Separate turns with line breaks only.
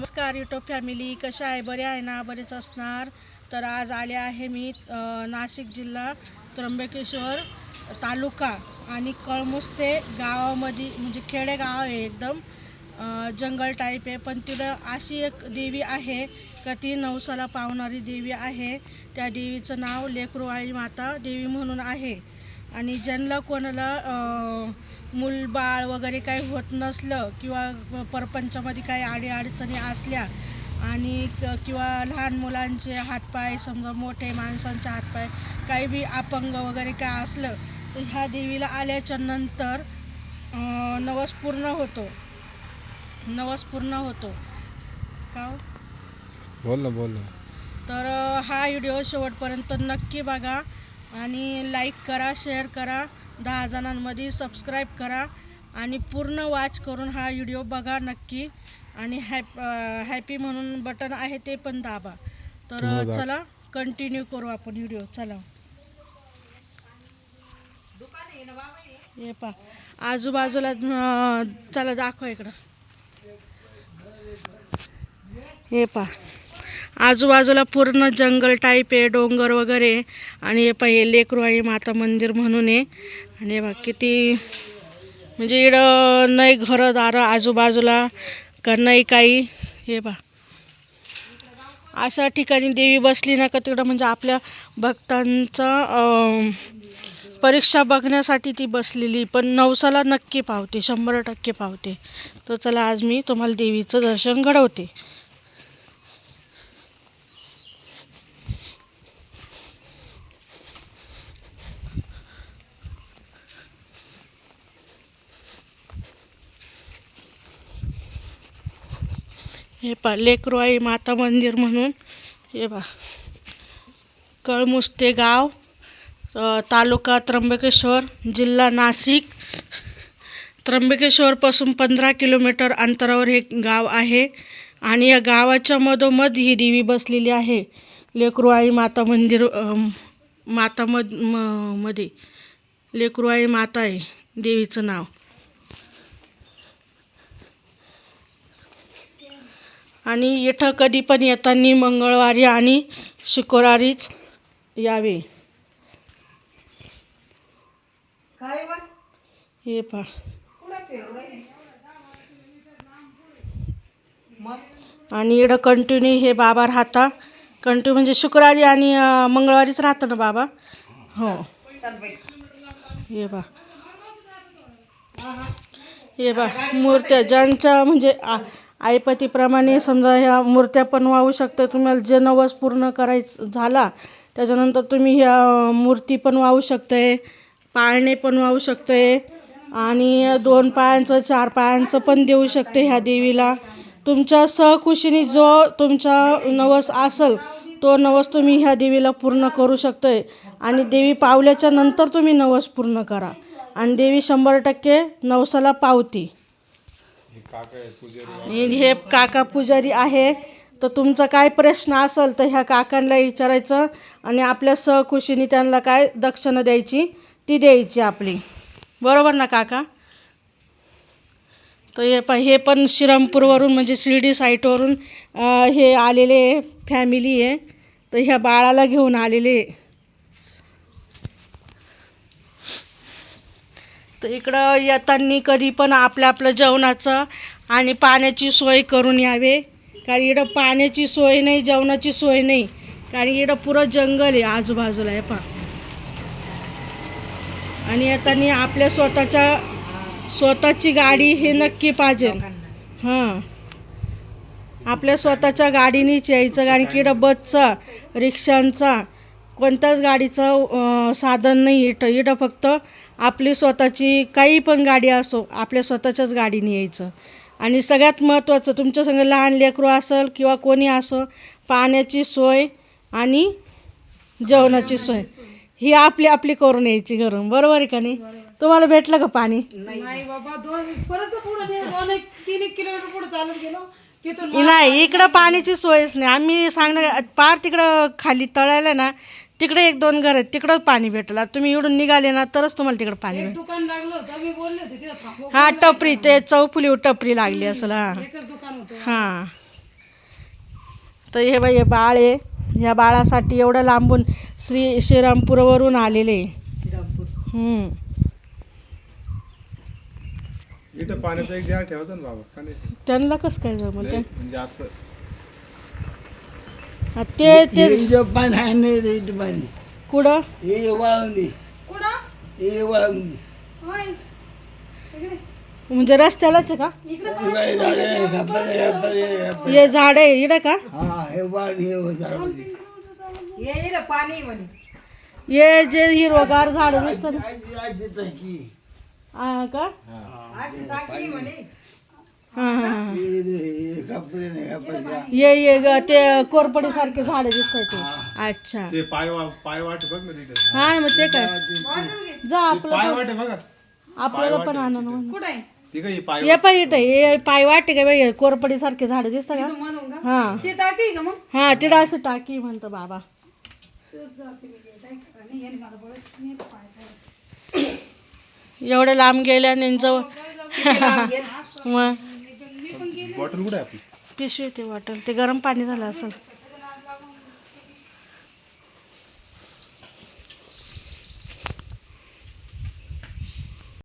नमस्कार YouTube family, कशा आहे? बरे आहे ना? बरेच असणार. तर आज आले आहे मी नाशिक जिल्हा त्र्यंबकेश्वर तालुका आणि कळमुस्ते गावामध्ये, म्हणजे खेडेगाव आहे एकदम, जंगल टाईप आहे. पण तिथं अशी एक देवी आहे का ती नवसाला पावणारी देवी आहे. त्या देवीचं नाव लेकरूवाळी माता देवी म्हणून आहे. आणि ज्यांना कोणाला मूलबाळ वगैरे काही होत नसलं किंवा परपंचामध्ये काही अडीअडचणी असल्या आणि किंवा लहान मुलांचे हातपाय, समजा मोठे माणसांचे हातपाय काही बी अपंग वगैरे काय असलं तर ह्या देवीला आल्याच्या नंतर नवस पूर्ण होतो. का हो?
बोल ना.
तर हा व्हिडिओ शेवटपर्यंत नक्की बघा आणि लाईक करा, शेअर करा, 10 जणांमध्ये सबस्क्राईब करा आणि पूर्ण वॉच करून हा व्हिडिओ बघा नक्की. आणि हॅपी म्हणून बटन आहे ते पण दाबा. तर चला कंटिन्यू करू आपण व्हिडिओ. चला, ये पा आजूबाजूला, चला दाखव इकडं. हे पा आजूबाजूला पूर्ण जंगल टाईप आहे, डोंगर वगैरे. आणि हे हे लेकरूवाळी माता मंदिर म्हणून आहे. आणि बघ किती, म्हणजे इकडं नाही घरदार आजूबाजूला का नाही काही. हे बा अशा ठिकाणी देवी बसली ना का तिकडं, म्हणजे आपल्या भक्तांचा परीक्षा बघण्यासाठी ती बसलेली. पण नवसाला नक्की पावते, 100% पावते. तर चला आज मी तुम्हाला देवीचं दर्शन घडवते. हे पा लेकरूवाळी माता मंदिर म्हणून. हे बा कळमुस्ते गाव, तालुका त्र्यंबकेश्वर, जिल्हा नाशिक. त्र्यंबकेश्वरपासून 15 किलोमीटर अंतरावर हे गाव आहे. आणि या गावाच्या मधोमध ही देवी बसलेली आहे. लेकरूवाळी माता मंदिर मध्ये लेकरूवाळी माता आहे देवीचं नाव. आणि इथं कधी पण येताना मंगळवारी आणि शुक्रवारीच यावे. हे पहा, आणि इकडं कंटिन्यू हे बाबा राहता. कंटिन्यू म्हणजे शुक्रवारी आणि मंगळवारीच राहतं ना बाबा. हो. हे बा मूर्त्या ज्यांच्या म्हणजे आईपतीप्रमाणे समजा ह्या मूर्त्या पण वाहू शकता. तुम्हाला जे नवस पूर्ण करायचं झाला त्याच्यानंतर तुम्ही ह्या मूर्ती पण वाहू शकताय, पाळणे पण वाहू शकताय आणि 2 पायांचं 4 पायांचं पण देऊ शकते ह्या देवीला. तुमच्या सहखुशीने जो तुमचा नवस असेल तो नवस तुम्ही ह्या देवीला पूर्ण करू शकताय. आणि देवी पावल्याच्या नंतर तुम्ही नवस पूर्ण करा आणि देवी 100% नवसाला पावती. हे काका पुजारी आहे. तर तुमचा काय प्रश्न असेल तर ह्या काकांना विचारायचं आणि आपल्या सहखुशीने त्यांना काय दक्षिणा द्यायची ती द्यायची आपली. बरोबर ना काका? तर हे पण श्रीरामपूरवरून म्हणजे शिर्डी साईटवरून हे आलेले फॅमिली आहे. तर ह्या बाळाला घेऊन आलेले. तर इकडं येताना कधी पण आपलं जेवणाचं आणि पाण्याची सोय करून यावे. कारण इकडं पाण्याची सोय नाही, जेवणाची सोय नाही. कारण इकडं पुरं जंगल आहे आजूबाजूला. आहे पहा. आणि येताना आपल्या स्वतःची गाडी हे नक्की पाहिजे. हां, आपल्या स्वतःच्या गाडीनेच यायचं. कारण की इकडं बसचा, रिक्षांचा, कोणत्याच गाडीचं साधन नाही इथं. इथं फक्त आपली स्वतःची काही पण गाडी असो, आपल्या स्वतःच्याच गाडीने यायचं. आणि सगळ्यात महत्त्वाचं, तुमच्या संग लहान लेकरू असेल किंवा कोणी असो, पाण्याची सोय आणि जेवणाची सोय ही आपली करून यायची घरून. बरोबर आहे का नाही? तुम्हाला भेटलं का पाणी?
नाही बाबा, 2-3 किलोमीटर पुढे चालत गेलो तिथून.
नाही, इकडं पाण्याची सोयच नाही. आम्ही सांगणार पार तिकडं खाली तळायला ना, तिकडे 1-2 घर आहेत, तिकडं पाणी भेटलं. तुम्ही इकडून निघाले ना तरच तुम्हाला तिकडं पाणी भेटेल.
दुकान लागलं होतं, मी बोलले होते तिथं थांबव.
हां, टपरी, ते चौफुली टपरी लागली असेल. हां
एकच दुकान होतं.
हां, तर हे बाई हे बाळ आहे, ह्या बाळासाठी एवढं लांबून श्रीरामपूरवरून आलेले आहे.
श्रीरामपूर.
इथं पाण्याचा एक जार ठेवायचा ना बाबा, का नाही?
त्यांना कसं काय जमलं ते?
म्हणजे असं
हा, ते
इथं पाणी आहे नाही रे, इथं पाणी
कुठं
हे वाळून दे,
कुठं?
हे वाळून दे.
होय. इकडे.
म्हणजे रस्त्यालाच आहे का?
इकडे
हे बाई झाडं आहे, गप्पाले, गप्पाले, गप्पाले.
हे झाड आहे इकडे का?
हा हे वाळ हे झाडामध्ये.
ये इकडे पाणी म्हणे.
हे जे हिरवगार झाड दिसतं ना,
आजी आजी टाकी.
हा का?
आजी टाकी म्हणे.
हा हा हा.
हे कपडे नाही कपडे.
ये ते कोरपडी सारखे झाड दिसतात ते. अच्छा.
ते पाय वाट बघ ना तिथे.
हा मग ते काय
वाजव घे.
जा आपलं
पाय वाट आहे बघा.
आपल्याला पण आणा ना.
कुठं आहे?
ती काय पाय
ये पाय इथं हे पाय वाटे का बाई कोरपडी सारखे झाड दिसतात का?
तू म्हणून का?
हा
ते टाकी आहे का मग?
हा तिला असं टाकी म्हणतो बाबा. एवढे लांब गेल्याने जवळ मग
बॉटल कुठे आहे आपली?
पिशवी ते वाटल ते गरम पाणी झालं असेल.